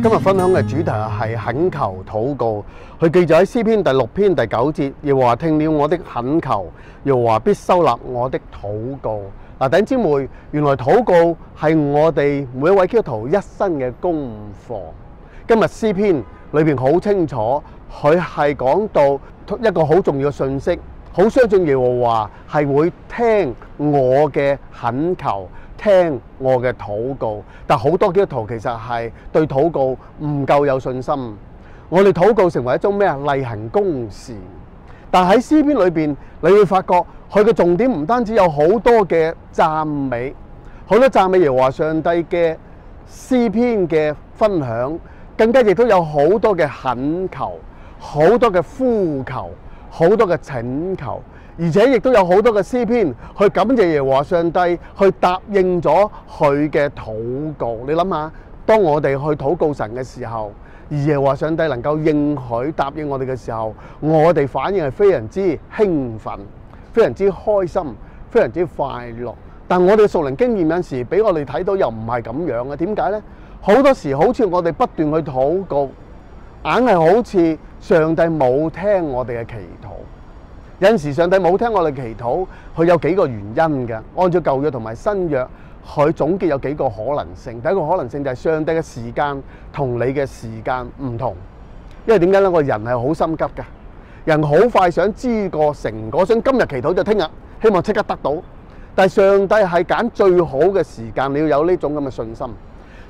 今日分享嘅主題係懇求禱告，佢記載喺詩篇第6篇第9節，耶和華聽了我的懇求，耶和華必收納我的禱告。嗱，弟兄姊妹，原來禱告係我哋每一位基督徒一生嘅功課。今日詩篇裏邊好清楚，佢係講到一個好重要嘅信息，好相信耶和華係會聽我嘅懇求，聽我嘅禱告。但好多基督徒其實係對禱告唔夠有信心。我哋禱告成為一種咩啊？例行公事。但喺詩篇裏邊，你會發覺佢嘅重點唔單止有好多嘅讚美，好多讚美耶和華上帝嘅詩篇嘅分享，更加亦都有好多嘅懇求，好多嘅呼求，好多嘅請求，而且亦都有好多嘅詩篇去感謝耶和華上帝，去答應咗佢嘅禱告。你諗下，當我哋去禱告神嘅時候，而耶和華上帝能夠應許答應我哋嘅時候，我哋反應係非常之興奮，非常之開心，非常之快樂。但我哋屬靈經驗有時俾我哋睇到又唔係咁樣嘅。點解呢？好多時好似我哋不斷去禱告，硬係好似上帝冇聽我哋嘅祈禱。有陣時上帝冇聽我哋祈禱，佢有幾個原因嘅。按照舊約同埋新約，佢總結有幾個可能性。第一個可能性就係上帝嘅時間同你嘅時間唔同。因為點解呢？我人係好心急嘅，人好快想知個成果，想今日祈禱就聽日，希望即刻得到。但係上帝係揀最好嘅時間，你要有呢種咁嘅信心。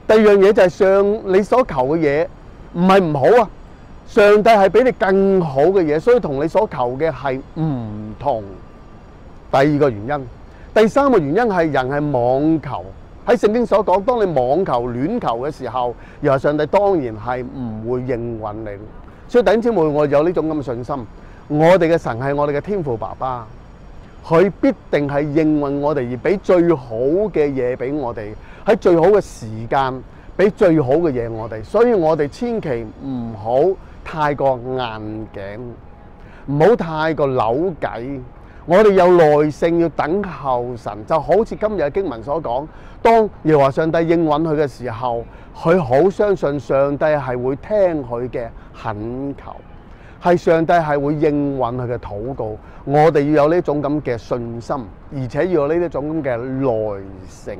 第二樣嘢就係你所求嘅嘢唔係唔好啊，上帝係俾你更好嘅嘢，所以同你所求嘅係唔同。第二個原因。第三個原因係人係妄求。喺聖經所講，當你妄求亂求嘅時候，又話上帝當然係唔會應允你。所以弟兄姊妹，我有呢種咁嘅信心，我哋嘅神係我哋嘅天父爸爸，佢必定係應允我哋，而俾最好嘅嘢俾我哋，喺最好嘅時間俾最好嘅嘢我哋。所以我哋千祈唔好太過硬頸，唔好太過扭計。我哋有耐性要等候神，就好似今日嘅經文所講，當耶和華上帝應允佢嘅時候，佢好相信上帝係會聽佢嘅懇求，係上帝係會應允佢嘅禱告。我哋要有呢種咁嘅信心，而且要有呢種咁嘅耐性。